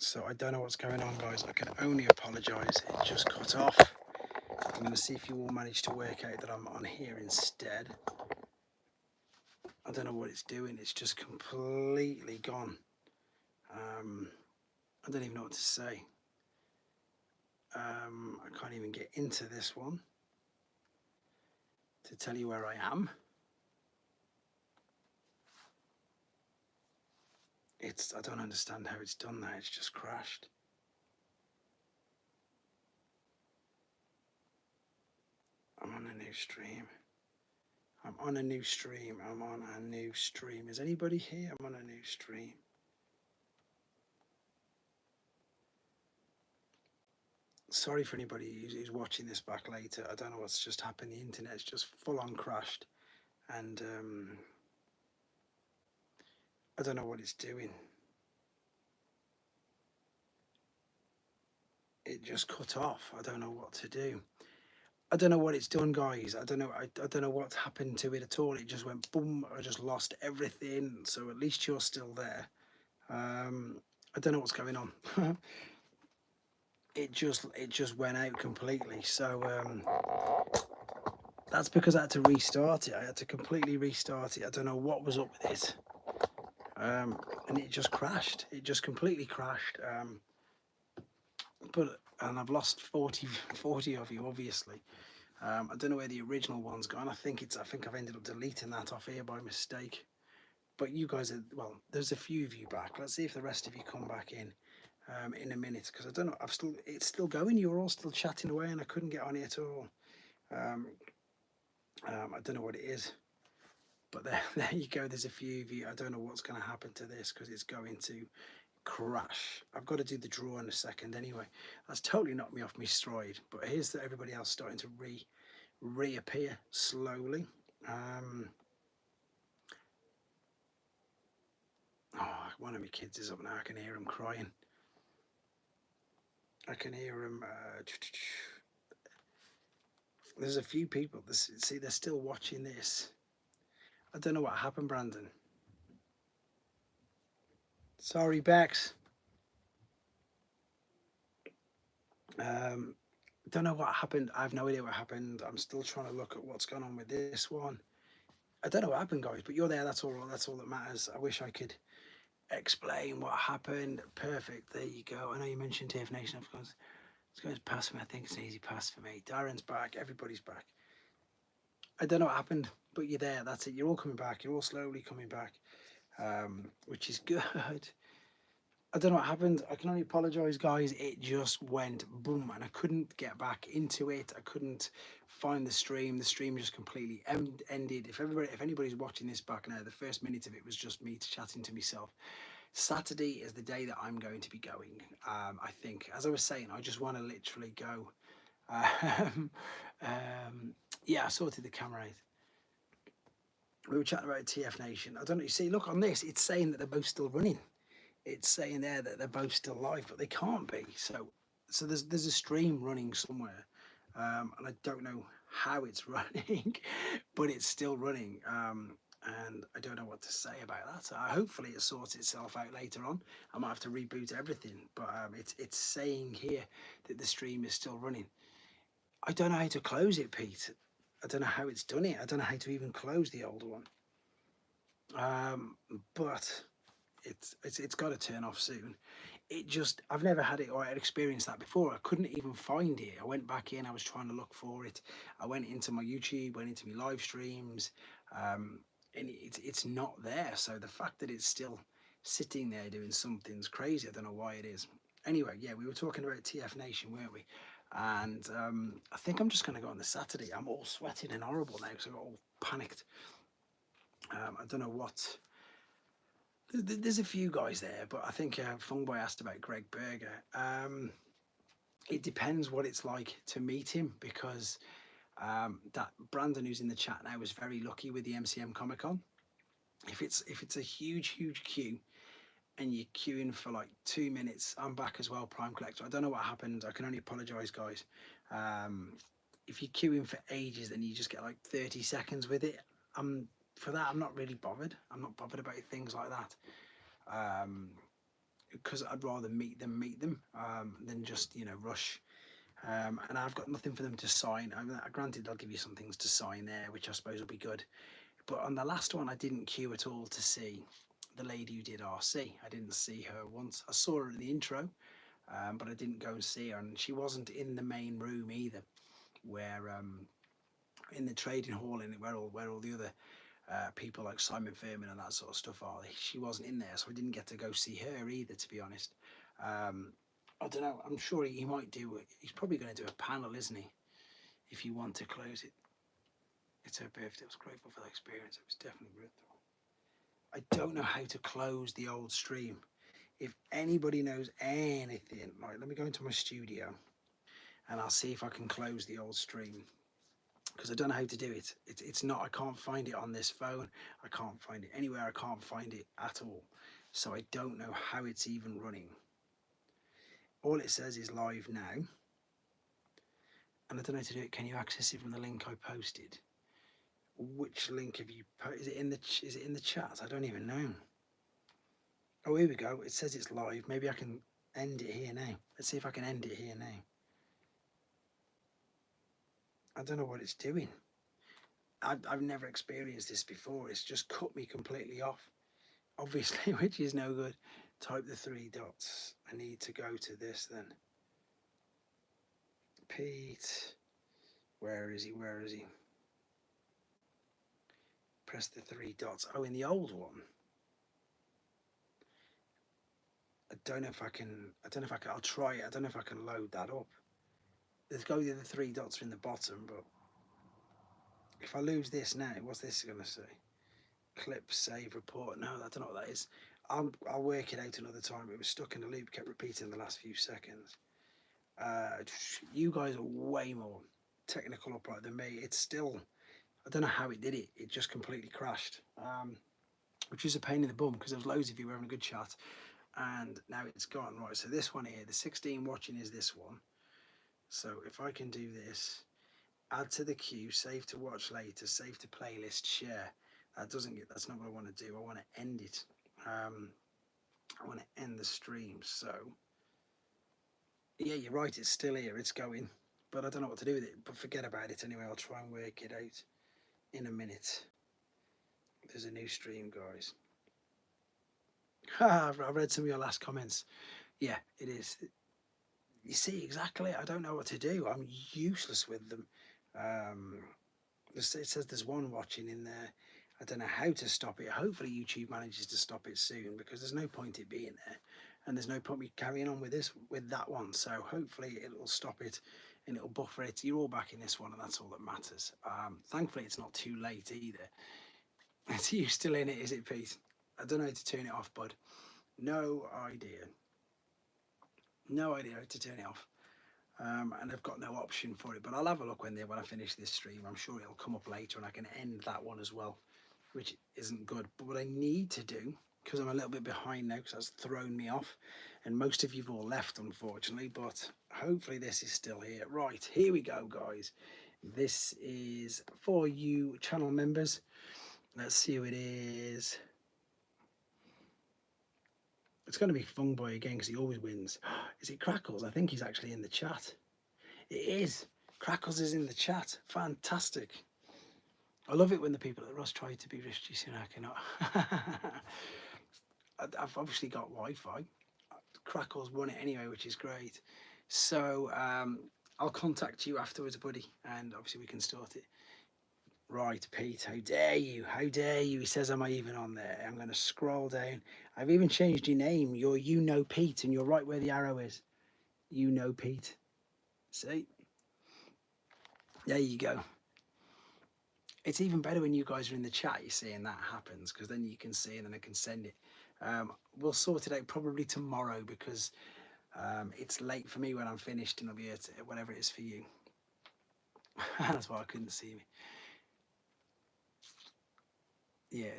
So I don't know what's going on, guys. I can only apologise. It just cut off. I'm going to see if you all manage to work out that I'm on here instead. I don't know what it's doing. It's just completely gone. I don't even know what to say. I can't even get into this one to tell you where I am. I don't understand how it's done that. It's just crashed. I'm on a new stream. I'm on a new stream. I'm on a new stream. Is anybody here? I'm on a new stream. Sorry for anybody who's watching this back later. I don't know what's just happened. The internet's just full on crashed, and I don't know what it's doing. It just cut off. I don't know what to do. I don't know what it's done, guys. I don't know. I don't know what's happened to it at all. It just went boom. I just lost everything. So at least you're still there. I don't know what's going on. It just went out completely. So that's because I had to restart it. I had to completely restart it. I don't know what was up with it. And it just crashed. It just completely crashed. And I've lost 40 of you, obviously. I don't know where the original one's gone. I think I've ended up deleting that off here by mistake. But you guys are, well, there's a few of you back. Let's see if the rest of you come back in a minute, because I don't know. It's still going. You're all still chatting away, and I couldn't get on it at all. I don't know what it is, but there you go. There's a few of you. I don't know what's going to happen to this because it's going to crash. I've got to do the draw in a second anyway. That's totally knocked me off my stride. But here's everybody else starting to reappear slowly. One of my kids is up now. I can hear him crying. I can hear him. There's a few people. See, they're still watching this. I don't know what happened, Brandon. Sorry, Bex. Don't know what happened. I have no idea what happened. I'm still trying to look at what's going on with this one. I don't know what happened, guys, but you're there. That's all that matters. I wish I could explain what happened. Perfect. There you go. I know you mentioned TF Nation, of course. It's going to pass for me. I think it's an easy pass for me. Darren's back. Everybody's back. I don't know what happened, but you're there. That's it. You're all coming back. You're all slowly coming back, which is good. I don't know what happened. I can only apologise, guys. It just went boom, and I couldn't get back into it. I couldn't find the stream. The stream just completely ended. If anybody's watching this back now, the first minute of it was just me chatting to myself. Saturday is the day that I'm going to be going. I think, as I was saying, I just want to literally go. Yeah, I sorted the camera out. We were chatting about TF Nation. I don't know. You see, look on this. It's saying that they're both still running. It's saying there that they're both still live, but they can't be. So there's a stream running somewhere, and I don't know how it's running, but it's still running. And I don't know what to say about that. Hopefully it sorts itself out later on. I might have to reboot everything, but it's saying here that the stream is still running. I don't know how to close it, Pete. I don't know how it's done it. I don't know how to even close the old one. But it's got to turn off soon. I've never had it or I'd experienced that before. I couldn't even find it. I went back in, I was trying to look for it. I went into my YouTube, went into my live streams, and it's not there. So the fact that it's still sitting there doing something's crazy. I don't know why it is. Anyway, yeah, we were talking about TF Nation, weren't we? And I think I'm just going to go on the Saturday. I'm all sweating and horrible now because I got all panicked. I don't know what. There's a few guys there, but I think Fungboy asked about Greg Berger. It depends what it's like to meet him, because that Brandon who's in the chat now was very lucky with the MCM Comic Con. If it's a huge queue and you're queuing for like 2 minutes, I'm back as well, Prime Collector. I don't know what happened. I can only apologise, guys. If you're queuing for ages, then you just get like 30 seconds with it. For that, I'm not really bothered. I'm not bothered about things like that. because I'd rather meet them than just rush. And I've got nothing for them to sign. I mean, granted, they'll give you some things to sign there, which I suppose will be good. But on the last one, I didn't queue at all to see the lady who did RC. I didn't see her once. I saw her in the intro, but I didn't go and see her, and she wasn't in the main room either, where in the trading hall in it, where all the other people like Simon Furman and that sort of stuff are. She wasn't in there, so I didn't get to go see her either, to be honest. I don't know. I'm sure he might do it. He's probably going to do a panel, isn't he? If you want to close it. It's her birthday. I was grateful for that experience. It was definitely worth it. I don't know how to close the old stream. If anybody knows anything, right, let me go into my studio and I'll see if I can close the old stream, because I don't know how to do it. It's not, I can't find it on this phone. I can't find it anywhere. I can't find it at all. So I don't know how it's even running. All it says is live now. And I don't know how to do it. Can you access it from the link I posted? Which link have you posted? Is it in the chat? I don't even know. Oh, here we go. It says it's live. Maybe I can end it here now. Let's see if I can end it here now. I don't know what it's doing. I've never experienced this before. It's just cut me completely off, obviously, which is no good. Type the 3 dots. I need to go to this then. Pete, where is he? Where is he? Press the 3 dots. Oh, in the old one. I don't know if I can. I'll try it. I don't know if I can load that up. There's go the other 3 dots are in the bottom, but if I lose this now, what's this going to say? Clip, save, report. No, I don't know what that is. I'll work it out another time. It was stuck in a loop, kept repeating the last few seconds. You guys are way more technical upright than me. It's still, I don't know how it did it. It just completely crashed, which is a pain in the bum because there was loads of you having a good chat, and now it's gone. Right, so this one here, the 16 watching is this one. So if I can do this, add to the queue, save to watch later, save to playlist, share. That's not what I want to do. I want to end it. I want to end the stream. So yeah, you're right. It's still here. It's going, but I don't know what to do with it. But forget about it anyway. I'll try and work it out in a minute. There's a new stream, guys. I read some of your last comments. Yeah, it is. You see, exactly. I don't know what to do. I'm useless with them. It says there's one watching in there. I don't know how to stop it. Hopefully YouTube manages to stop it soon, because there's no point it being there, and there's no point me carrying on with that one. So hopefully it'll stop it and it'll buffer it. You're all back in this one, and that's all that matters. Thankfully it's not too late either. It's you still in it, is it, Pete? I don't know how to turn it off, bud. No idea. No idea how to turn it off. And I've got no option for it, but I'll have a look when I finish this stream. I'm sure it'll come up later and I can end that one as well, which isn't good. But what I need to do, because I'm a little bit behind now, because that's thrown me off, and most of you've all left, unfortunately, but hopefully this is still here. Right, here we go, guys. This is for you channel members. Let's see who it is. It's going to be Fungboy again, because he always wins. Is it Crackles? I think he's actually in the chat. It is. Crackles is in the chat. Fantastic. I love it when the people at Russ try to be Rishi Sunak and not. I've obviously got Wi-Fi. Crackles won it anyway, which is great. So I'll contact you afterwards, buddy, and obviously we can start it. Right, Pete, how dare you? How dare you? He says, am I even on there? I'm going to scroll down. I've even changed your name. You're You Know Pete, and you're right where the arrow is. You Know Pete. See? There you go. It's even better when you guys are in the chat, you see, and that happens, because then you can see and then I can send it. We'll sort it out probably tomorrow, because it's late for me when I'm finished, and I'll be able to, whatever it is for you. That's why I couldn't see me. Yeah,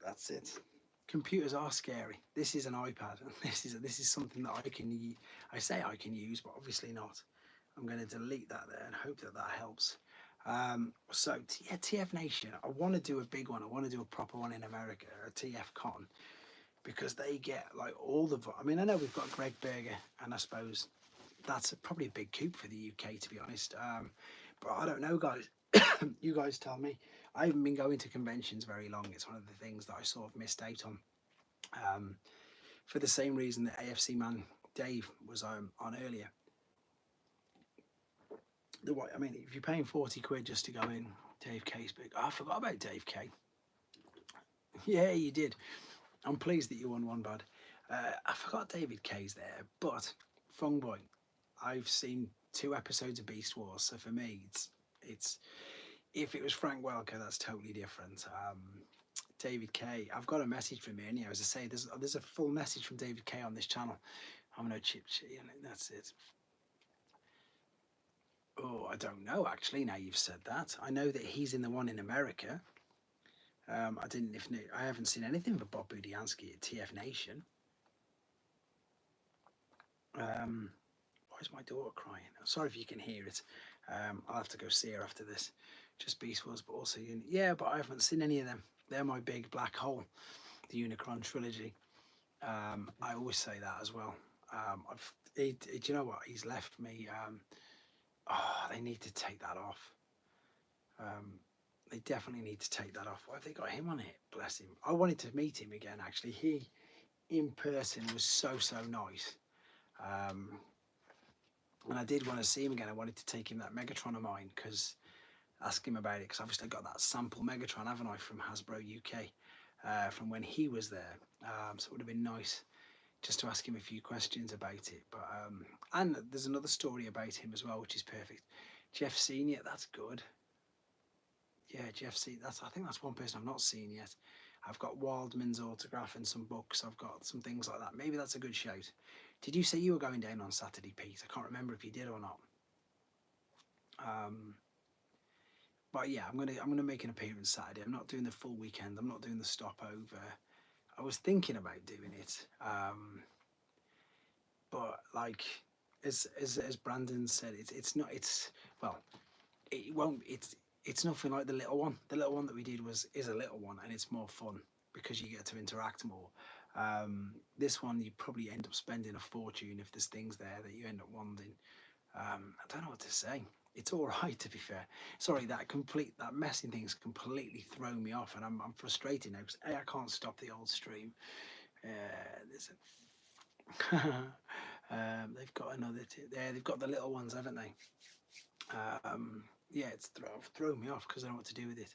that's it. Computers are scary. This is an iPad. This is something that I say I can use, but obviously not. I'm going to delete that there and hope that helps. So yeah, TF Nation. I want to do a big one. I want to do a proper one in America, a TF Con. because they get like all the. I mean, I know we've got Greg Berger, and I suppose that's probably a big coup for the UK, to be honest. But I don't know, guys. You guys tell me. I haven't been going to conventions very long. It's one of the things that I sort of missed out on. Um, for the same reason that AFC man Dave was on earlier. I mean, if you're paying 40 quid just to go in, Dave K's big. Oh, I forgot about Dave K. Yeah, you did. I'm pleased that you won one, bud. I forgot David K's there, but Fung Boy, I've seen 2 episodes of Beast Wars, so for me, it's if it was Frank Welker, that's totally different. David K, I've got a message from him. Anyhow, as I say, there's a full message from David K on this channel. I'm no chip, that's it. Oh, I don't know actually. Now you've said that, I know that he's in the one in America. I haven't seen anything for Bob Budiansky at TF Nation. Why is my daughter crying? I'm sorry if you can hear it. I'll have to go see her after this. Just Beast Wars, but also yeah. But I haven't seen any of them. They're my big black hole, the Unicron trilogy. I always say that as well. Do you know what? He's left me. They need to take that off. They definitely need to take that off. Why have they got him on it? Bless him. I wanted to meet him again, actually. He, in person, was so nice. And I did want to see him again. I wanted to take him that Megatron of mine, because ask him about it, because obviously I got that sample Megatron, haven't I, from Hasbro UK, from when he was there. So it would have been nice just to ask him a few questions about it. But and there's another story about him as well, which is perfect. Jeff Senior, that's good. Yeah, Jeff Senior. I think that's one person I've not seen yet. I've got Wildman's autograph and some books. I've got some things like that. Maybe that's a good shout. Did you say you were going down on Saturday, Pete? I can't remember if you did or not. But yeah, I'm gonna make an appearance Saturday. I'm not doing the full weekend. I'm not doing the stopover. I was thinking about doing it, but like as Brandon said, it's not. Well, it won't. It's nothing like the little one. The little one that we did is a little one, and it's more fun because you get to interact more. This one you probably end up spending a fortune if there's things there that you end up wanting. I don't know what to say. It's all right, to be fair. Sorry, that messing thing's completely thrown me off, and I'm frustrated now because I can't stop the old stream. There's they've got another. They've got the little ones, haven't they? Yeah, it's thrown me off because I don't know what to do with it.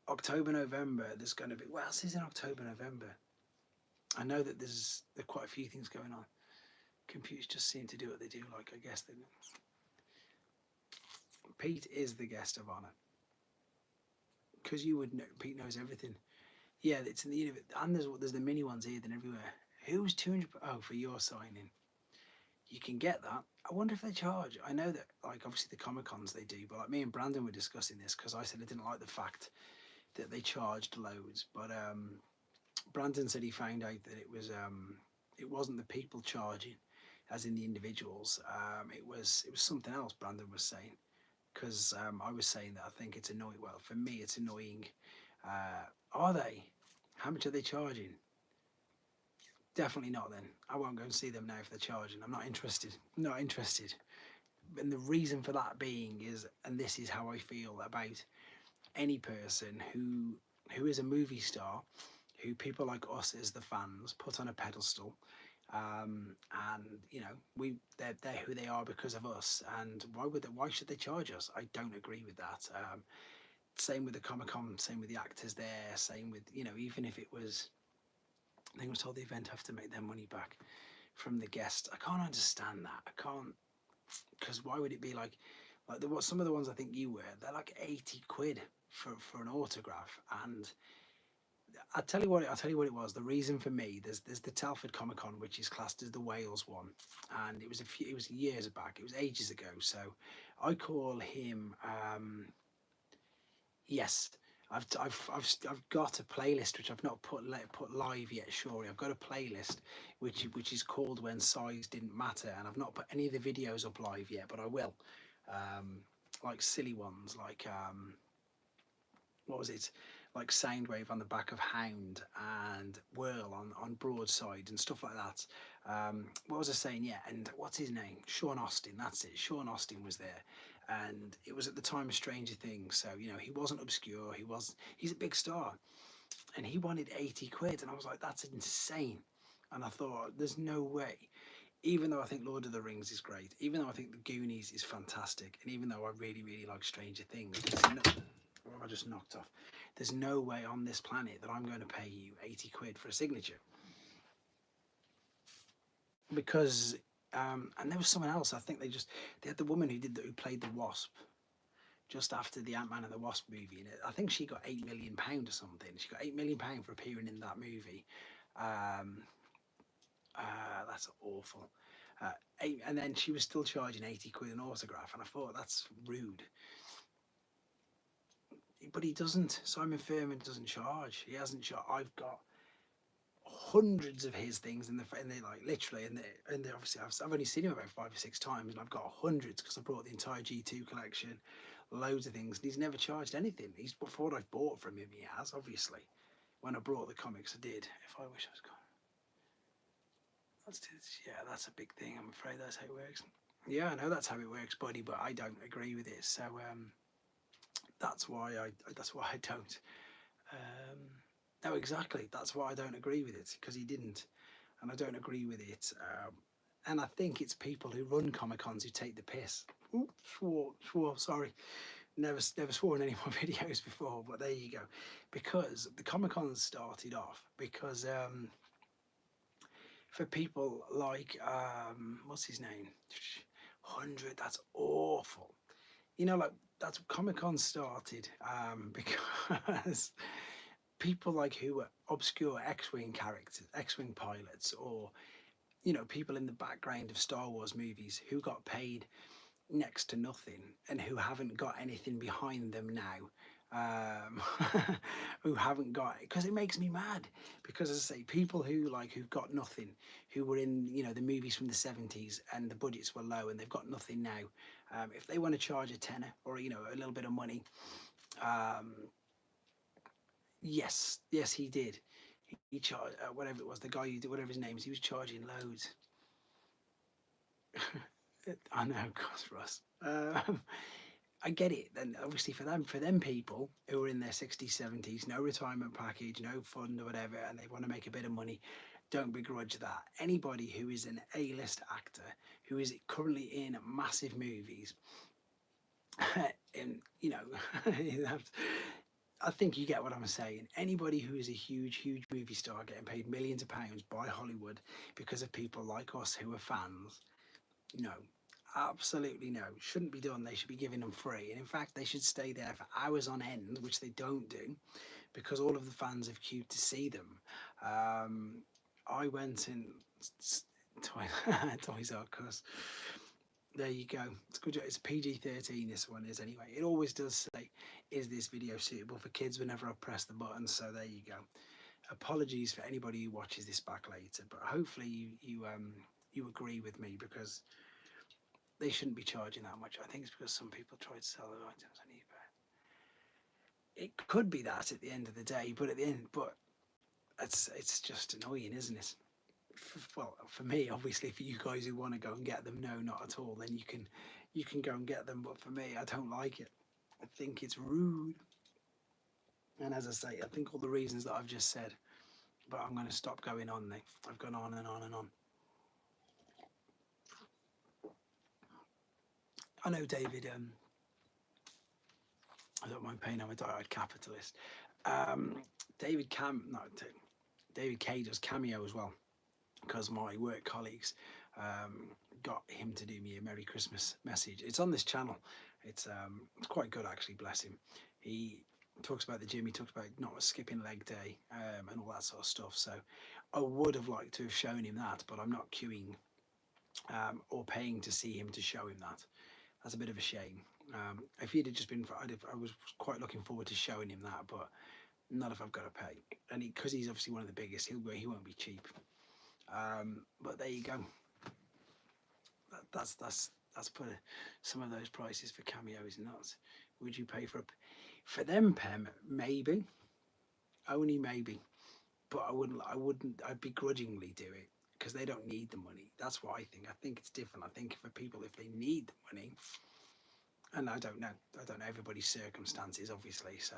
October, November. There's going to be. What else is in October, November? I know that there's quite a few things going on. Computers just seem to do what they do. Like I guess they. Pete is the guest of honor because you would know. Pete knows everything. Yeah, it's in the and there's the mini ones here and everywhere. Who's 200? Oh, for your signing, you can get that. I wonder if they charge. I know that, like, obviously the Comic Cons they do, but like me and Brandon were discussing this because I said I didn't like the fact that they charged loads. But Brandon said he found out that it wasn't the people charging, as in the individuals. It was something else. Brandon was saying because I was saying that I think it's annoying. Well, for me, it's annoying. Are they? How much are they charging? Definitely not then. I won't go and see them now if they're charging. I'm not interested. Not interested. And the reason for that being is, and this is how I feel about any person who is a movie star, who people like us as the fans put on a pedestal, and they're who they are because of us. And why should they charge us? I don't agree with that. Same with the Comic-Con, same with the actors there, same with, even if it was, I think it was told the event have to make their money back from the guests. I can't understand that. I can't, because why would it be like some of the ones I think you wear, they're like 80 quid for an autograph. And I'll tell you what it was. The reason for me, there's the Telford Comic Con, which is classed as the Wales one, and it was years back. It was ages ago. So I call him. Yes, I've got a playlist which I've not put live yet. Surely I've got a playlist which is called When Size Didn't Matter, and I've not put any of the videos up live yet, but I will. Like silly ones, like what was it? like Soundwave on the back of Hound and Whirl on Broadside and stuff like that. What was I saying? Yeah, and what's his name? Sean Austin. That's it. Sean Austin was there, and it was at the time of Stranger Things. So you know he wasn't obscure. He's a big star, and he wanted 80 quid, and I was like, that's insane. And I thought, there's no way. Even though I think Lord of the Rings is great, even though I think The Goonies is fantastic, and even though I really, really like Stranger Things, I just knocked off. There's no way on this planet that I'm going to pay you 80 quid for a signature. Because, and there was someone else, I think they had the woman who played the Wasp just after the Ant-Man and the Wasp movie. And I think she got £8 million or something. She got £8 million for appearing in that movie. That's awful. And then she was still charging 80 quid an autograph, and I thought, that's rude. But he doesn't. Simon Furman doesn't charge. He hasn't charged. I've got hundreds of his things and they like literally, and they obviously I've only seen him about 5 or 6 times, and I've got hundreds because I brought the entire G2 collection, loads of things, and he's never charged anything. He's, for what I've bought from him, he has, obviously. When I brought the comics, I did. If I wish I was gone. Yeah, that's a big thing. I'm afraid that's how it works. Yeah, I know that's how it works, buddy, but I don't agree with it. So that's why I don't. No, exactly. That's why I don't agree with it, because he didn't, and I don't agree with it. And I think it's people who run Comic Cons who take the piss. Ooh, swore. Sorry, never swore in any of my videos before, but there you go. Because the Comic Cons started off because. For people like what's his name, 100, that's awful. You know, like that's Comic-Con started because people like who were obscure X-Wing characters, X-Wing pilots, or you know, people in the background of Star Wars movies who got paid next to nothing and who haven't got anything behind them now, who haven't got it, because it makes me mad. Because as I say, people who've got nothing, who were in, you know, the movies from the 70s and the budgets were low and they've got nothing now, if they want to charge a tenner or, you know, a little bit of money, yes he did. He charged whatever it was, the guy who did whatever his name is, he was charging loads. I know, of course, Russ. I get it. Then obviously for them people who are in their 60s, 70s, no retirement package, no fund or whatever, and they want to make a bit of money, don't begrudge that. Anybody who is an A-list actor, who is currently in massive movies, and you know, I think you get what I'm saying. Anybody who is a huge movie star getting paid millions of pounds by Hollywood because of people like us who are fans, no, absolutely no. Shouldn't be done. They should be giving them free. And in fact, they should stay there for hours on end, which they don't do, because all of the fans have queued to see them. I went in Toys R Us. There you go. It's good. It's a PG-13. This one is anyway. It always does say, "Is this video suitable for kids?" Whenever I press the button. So there you go. Apologies for anybody who watches this back later, but hopefully you agree with me, because they shouldn't be charging that much. I think it's because some people try to sell their items on eBay. It could be that at the end of the day, but it's just annoying, isn't it? Well, for me, obviously, for you guys who want to go and get them, no, not at all. Then you can go and get them. But for me, I don't like it. I think it's rude. And as I say, I think all the reasons that I've just said. But I'm going to stop going on. I've gone on and on and on. I know David. I don't mind paying. I'm a diehard capitalist. David Kay does Cameo as well, because my work colleagues got him to do me a Merry Christmas message. It's on this channel. It's quite good actually. Bless him. He talks about the gym. He talks about not skipping leg day and all that sort of stuff. So I would have liked to have shown him that, but I'm not queuing or paying to see him to show him that. That's a bit of a shame. If he'd have just been, I was quite looking forward to showing him that, but not if I've got to pay. And because he's obviously one of the biggest, he won't be cheap. But there you go. That's put some of those prices for Cameo is nuts. Would you pay for them, Pem? Maybe. only maybe. But I'd begrudgingly do it because they don't need the money. That's what I think. I think it's different. I think for people, if they need the money, and I don't know everybody's circumstances, obviously. So,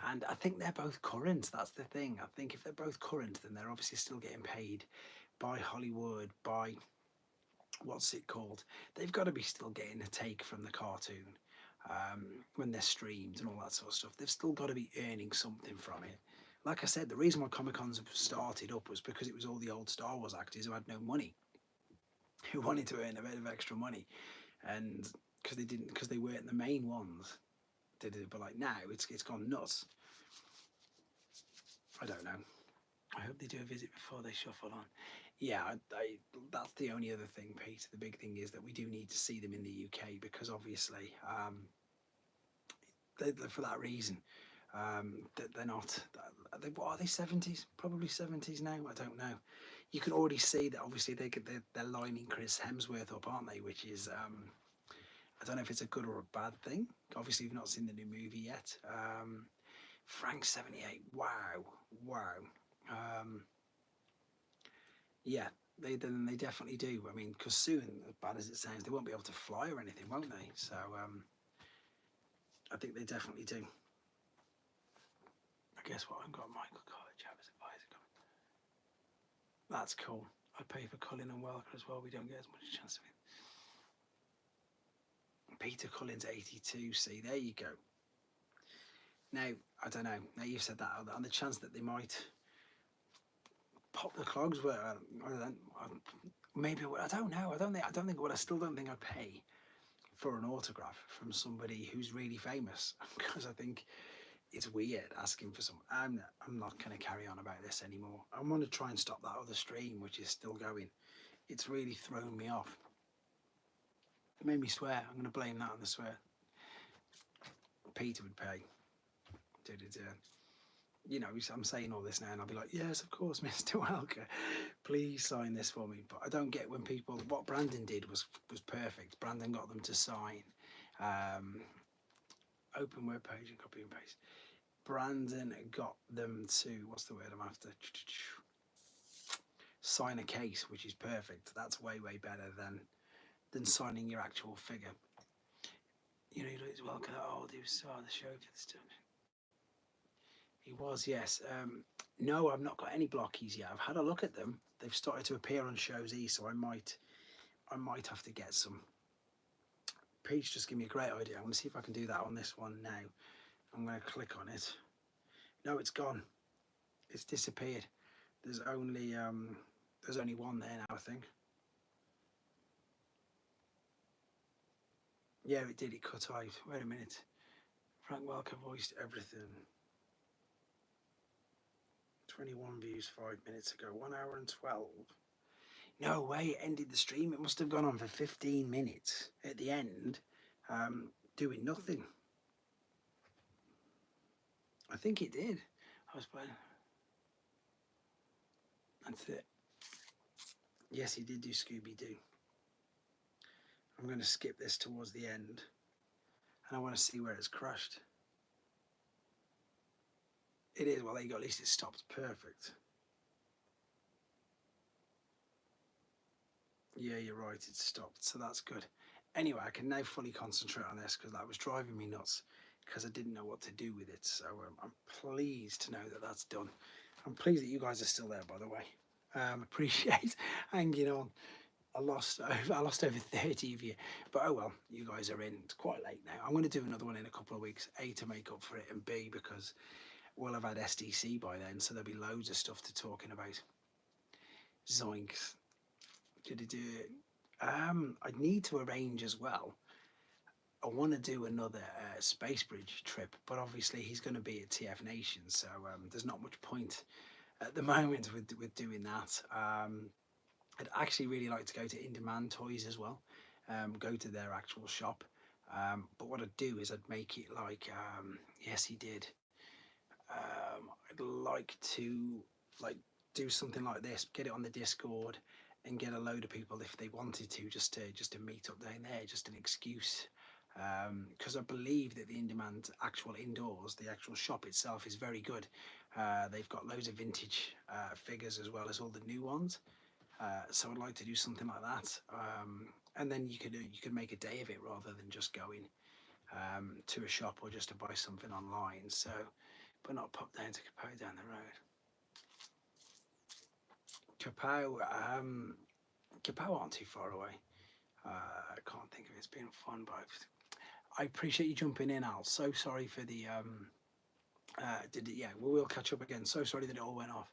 and I think they're both current. That's the thing. I think if they're both current, then they're obviously still getting paid by Hollywood, by what's it called? They've got to be still getting a take from the cartoon when they're streamed and all that sort of stuff. They've still got to be earning something from it. Like I said, the reason why Comic Cons started up was because it was all the old Star Wars actors who had no money, who wanted to earn a bit of extra money, and because they weren't the main ones. Did it, but like now it's gone nuts. I don't know. I hope they do a visit before they shuffle on. Yeah, that's the only other thing, Pete. The big thing is that we do need to see them in the UK because obviously, for that reason, that they're not. What are they? 70s? Probably 70s now. I don't know. You can already see that obviously they're lining Chris Hemsworth up, aren't they? Which is I don't know if it's a good or a bad thing. Obviously, you've not seen the new movie yet. Frank 78. Wow, wow. Yeah, they definitely do. I mean, because soon, as bad as it sounds, they won't be able to fly or anything, won't they? So I think they definitely do. I guess what I've got Michael College as advisor coming. That's cool. I'd pay for Cullen and Welker as well. We don't get as much chance of it. Peter Cullen's 82. See, there you go. Now, I don't know. Now you've said that, on the chance that they might pop the clogs, where I don't, maybe I don't know. I don't think. Well, I still don't think I'd pay for an autograph from somebody who's really famous because I think it's weird asking for some. I'm not going to carry on about this anymore. I'm going to try and stop that other stream, which is still going. It's really thrown me off. It made me swear. I'm going to blame that on the swear. Peter would pay. You know, I'm saying all this now and I'll be like, yes, of course, Mr. Welker, please sign this for me. But I don't get when people, what Brandon did was perfect. Brandon got them to sign, open web page and copy and paste. Brandon got them to, what's the word I'm after? Sign a case, which is perfect. That's way better than signing your actual figure. You know, he's Welker, he was on the show for the stuff. He was, yes. No, I've not got any blockies yet. I've had a look at them. They've started to appear on Shows E, so I might have to get some. Peach just gave me a great idea. I'm going to see if I can do that on this one now. I'm going to click on it. No, it's gone. It's disappeared. There's only one there now, I think. Yeah, it did. It cut out. Wait a minute. Frank Welker voiced everything. 21 views 5 minutes ago. 1 hour and 12. No way, it ended the stream. It must have gone on for 15 minutes at the end, doing nothing. I think it did. I was playing. That's it. Yes, he did do Scooby-Doo. I'm going to skip this towards the end, and I want to see where it's crashed. It is. Well, there you go. At least it stopped. Perfect. Yeah, you're right. It stopped. So that's good. Anyway, I can now fully concentrate on this because that was driving me nuts because I didn't know what to do with it. So I'm pleased to know that that's done. I'm pleased that you guys are still there, by the way. Appreciate hanging on. I lost over 30 of you, but oh well, you guys are in. It's quite late now. I'm going to do another one in a couple of weeks. A, to make up for it, and B, because we'll have had SDC by then, so there'll be loads of stuff to talking about. Zoinks. I need to arrange as well. I want to do another Space Bridge trip, but obviously he's going to be at TF Nation, so there's not much point at the moment with doing that. I'd actually really like to go to In Demand Toys as well, go to their actual shop. But what I'd do is I'd make it like, yes, he did. I'd like to do something like this, get it on the Discord, and get a load of people if they wanted to, just to meet up down there, just an excuse because I believe that the in-demand actual indoors, the actual shop itself is very good. They've got loads of vintage figures as well as all the new ones. So I'd like to do something like that, and then you could make a day of it rather than just going to a shop or just to buy something online. So, but not pop down to Kapow down the road. Kapow aren't too far away. I can't think of it. It's been fun, but I appreciate you jumping in, Al. So sorry for the yeah, we'll catch up again. So sorry that it all went off.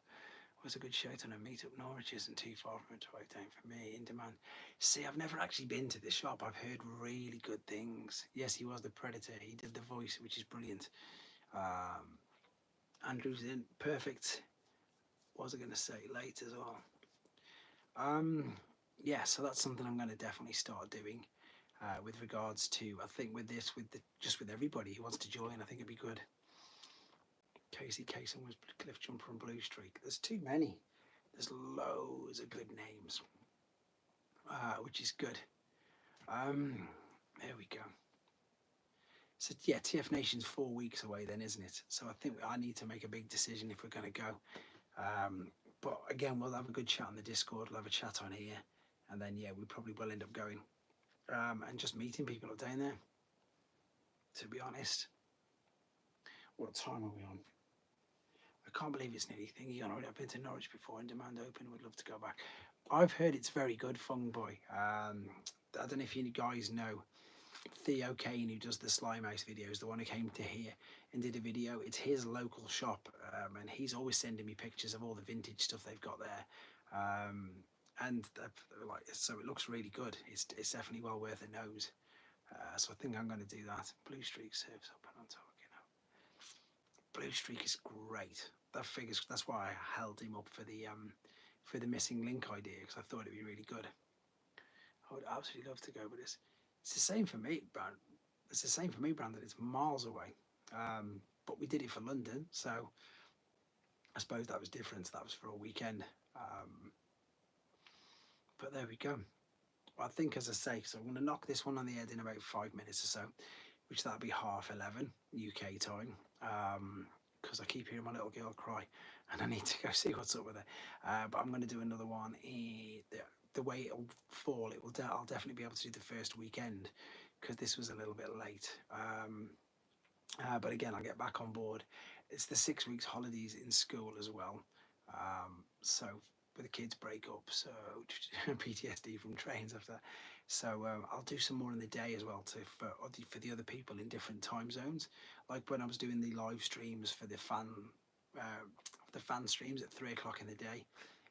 It was a good shout on a meetup. Norwich isn't too far from a drive down for me. In demand. See, I've never actually been to this shop. I've heard really good things. Yes, he was the Predator. He did the voice, which is brilliant. Andrew's in perfect. What was I going to say? Late as well. Yeah, so that's something I'm going to definitely start doing. With regards to, I think with this, just with everybody who wants to join, I think it'd be good. Casey Kasem was Cliff Jumper and Blue Streak. There's too many. There's loads of good names, which is good. There we go. So yeah, TF Nation's 4 weeks away then, isn't it? So I think I need to make a big decision if we're going to go. But again, we'll have a good chat on the Discord. We'll have a chat on here, and then yeah, we probably will end up going and just meeting people up down there. To be honest, what time are we on? I can't believe it's nearly thingy on already. I've been to Norwich before and demand open. Would love to go back. I've heard it's very good, Fung Boy. I don't know if you guys know Theo Kane, who does the Slime House videos, the one who came to here and did a video. It's his local shop, and he's always sending me pictures of all the vintage stuff they've got there. And like, so it looks really good. It's definitely well worth a nose. So I think I'm going to do that. Blue Streak serves up and on top. Blue Streak is great. That's why I held him up for the missing link idea, because I thought it'd be really good. I would absolutely love to go, but it's the same for me, Brandon. It's the same for me, Brandon. It's miles away. But we did it for London, so I suppose that was different. That was for a weekend. But there we go. I think, as I say, so I'm going to knock this one on the head in about 5 minutes or so, which that'll be 11:30 UK time. Because I keep hearing my little girl cry, and I need to go see what's up with her. But I'm going to do another one. The way it'll fall, I'll definitely be able to do the first weekend, because this was a little bit late. But again, I'll get back on board. It's the 6 weeks holidays in school as well. So with the kids break up, so PTSD from trains after that. So I'll do some more in the day as well for the other people in different time zones. Like when I was doing the live streams for the fan streams at 3 o'clock in the day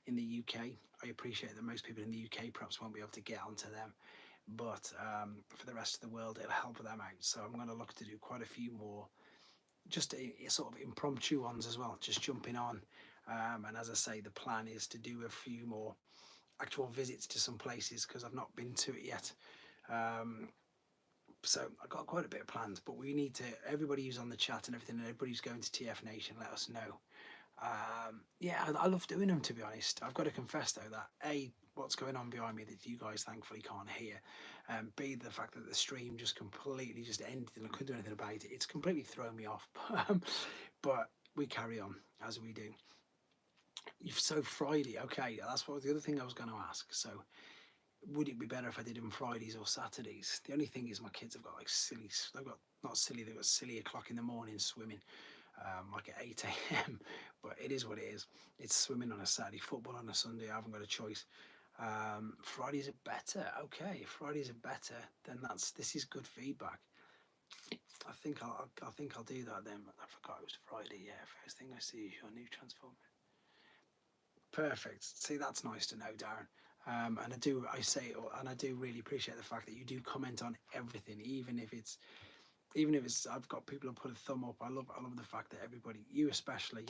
in the UK. I appreciate that most people in the UK perhaps won't be able to get onto them, but for the rest of the world, it'll help them out. So I'm going to look to do quite a few more, just a sort of impromptu ones as well, just jumping on. And as I say, the plan is to do a few more actual visits to some places, because I've not been to it yet. So I've got quite a bit of plans, but we need to, everybody who's on the chat and everything, and everybody who's going to TF Nation, let us know. Yeah, I love doing them, to be honest. I've got to confess though that A, what's going on behind me that you guys thankfully can't hear, B, the fact that the stream just completely just ended and I couldn't do anything about it. It's completely thrown me off. But we carry on as we do. So Friday, okay, that's what the other thing I was going to ask. So would it be better if I did them Fridays or Saturdays? The only thing is my kids have got like they've got silly o'clock in the morning swimming, like at 8 a.m. But it is what it is. It's swimming on a Saturday, football on a Sunday. I haven't got a choice. Fridays are better. Okay, if Fridays are better, then this is good feedback. I think I'll do that then. I forgot it was Friday. Yeah, first thing I see is your new transformer. Perfect. See, that's nice to know, Darren. And I do really appreciate the fact that you do comment on everything, even if it's I've got people who put a thumb up. I love the fact that everybody, you especially,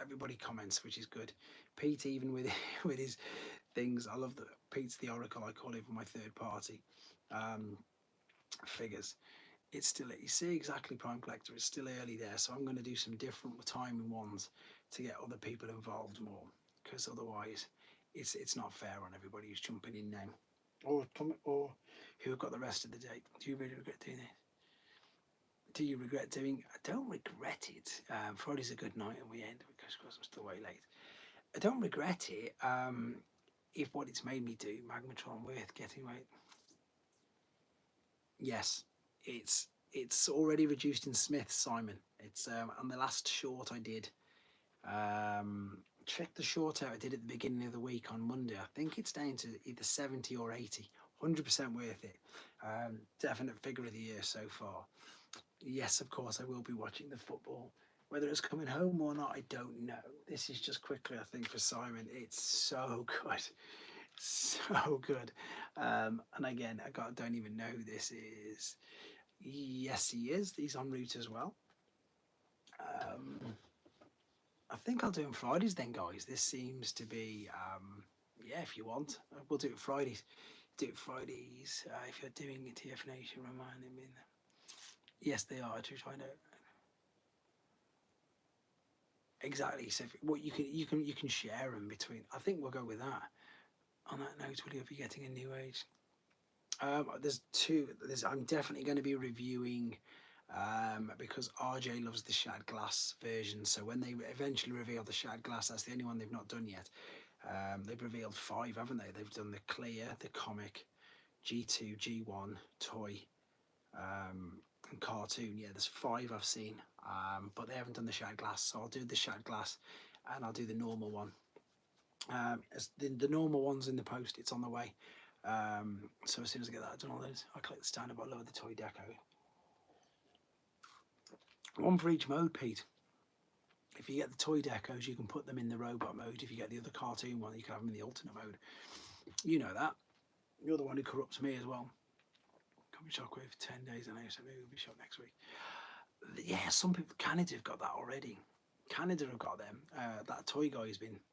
everybody comments, which is good. Pete, even with with his things, I love that Pete's the oracle. I call him my third party figures. It's still, you see, exactly, Prime Collector, it's still early there, so I'm going to do some different timing ones to get other people involved more, because otherwise it's not fair on everybody who's jumping in now. or who have got the rest of the day. Do you really regret doing this? Do you regret doing? I don't regret it. Friday's a good night and we end because of course I'm still way late. I don't regret it. If what it's made me do, Magmatron worth getting right. Yes, it's already reduced in Smith, Simon. It's on the last short I did. Check the short out I did at the beginning of the week on Monday. I think it's down to either 70 or 80. 100% worth it. Definite figure of the year so far. Yes, of course, I will be watching the football. Whether it's coming home or not, I don't know. This is just quickly, I think, for Simon. It's so good. So good. And again, don't even know who this is. Yes, he is. He's en route as well. I think I'll do him Fridays then, guys. This seems to be, yeah, if you want, we'll do it Fridays. Do it Fridays. If you're doing a TF Nation, remind him in. Yes, they are. To try to exactly. So what you can share them between. I think we'll go with that. On that note, will you be getting a new age? There's two. I'm definitely going to be reviewing because RJ loves the shad glass version. So when they eventually reveal the shad glass, that's the only one they've not done yet. They've revealed 5, haven't they? They've done the clear, the comic, G2, G1, toy, and cartoon. Yeah, there's 5 I've seen, but they haven't done the shad glass. So I'll do the shad glass, and I'll do the normal one. As the normal one's in the post, it's on the way. So as soon as I get that done, all those, I'll click the stand up, I'll lower the toy deco. One for each mode, Pete. If you get the toy decos, you can put them in the robot mode. If you get the other cartoon one, you can have them in the alternate mode. You know that. You're the one who corrupts me as well. Come Shockwave for 10 days, and I so maybe we'll be shot next week. Yeah, some people, Canada have got that already. Canada have got them. That toy guy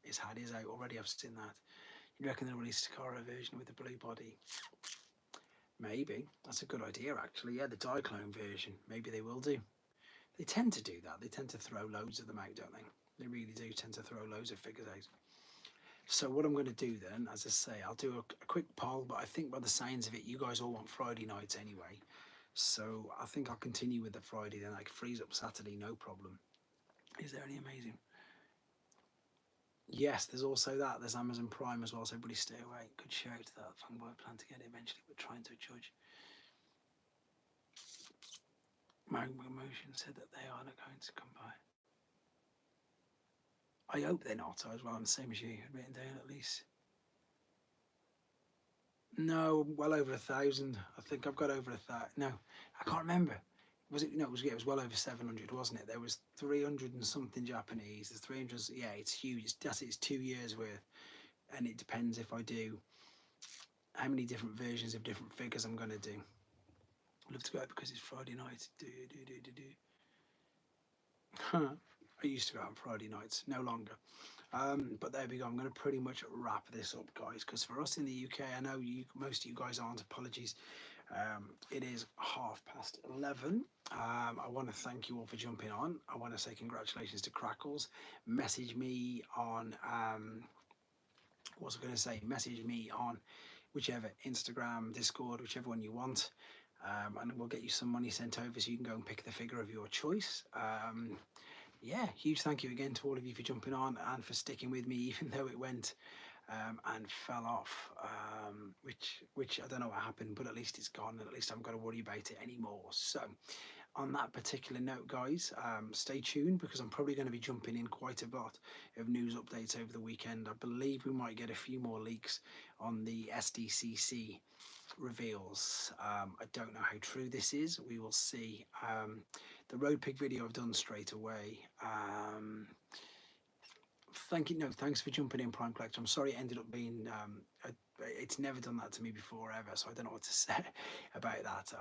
has had his out already. I've seen that. You reckon they'll release a Takara version with the blue body? Maybe. That's a good idea, actually. Yeah, the Diaclone version. Maybe they will do. They tend to do that. They tend to throw loads of them out, don't they? They really do tend to throw loads of figures out. So what I'm going to do then, as I say, I'll do a quick poll, but I think by the signs of it, you guys all want Friday nights anyway. So I think I'll continue with the Friday, then I can freeze up Saturday, no problem. Is there any amazing? Yes, there's also that. There's Amazon Prime as well, so everybody stay away. Good shout that Funboy plan to get it eventually, but trying to judge. Magma Motion said that they are not going to come by. I hope they're not as well. I'm the same as you, written down at least. No, well over 1,000. I think I've got over 1,000. No, I can't remember. Was it? No, it was well over 700, wasn't it? There was 300 and something Japanese. There's 300. Yeah, it's huge. It's 2 years worth, and it depends if I do how many different versions of different figures I'm going to do. I'd love to go out because it's Friday night. I used to go out on Friday nights, no longer. But there we go. I'm going to pretty much wrap this up, guys, because for us in the UK, I know most of you guys aren't. Apologies. It is 11:30. I want to thank you all for jumping on. I want to say congratulations to Crackles. Message me on what was I going to say? Message me on whichever Instagram, Discord, whichever one you want. And we'll get you some money sent over so you can go and pick the figure of your choice. Yeah, huge thank you again to all of you for jumping on and for sticking with me, even though it went and fell off, which I don't know what happened, but at least it's gone, and at least I haven't got to worry about it anymore. So, on that particular note, guys, stay tuned because I'm probably going to be jumping in quite a lot of news updates over the weekend. I believe we might get a few more leaks on the SDCC reveals. I don't know how true this is. We will see. The road pig video I've done straight away. Thanks for jumping in, Prime Collector. I'm sorry it ended up being it's never done that to me before ever, so I don't know what to say about that.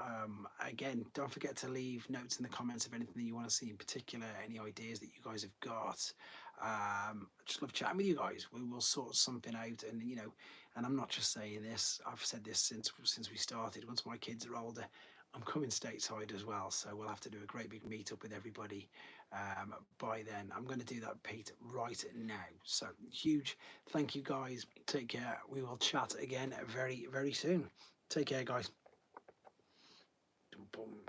Again, don't forget to leave notes in the comments of anything that you want to see in particular, any ideas that you guys have got. I just love chatting with you guys. We will sort something out, and and I'm not just saying this, I've said this since we started. Once my kids are older, I'm coming stateside as well, so we'll have to do a great big meetup with everybody by then. I'm going to do that, Pete, right now. So huge thank you, guys. Take care. We will chat again very, very soon. Take care, guys. Boom.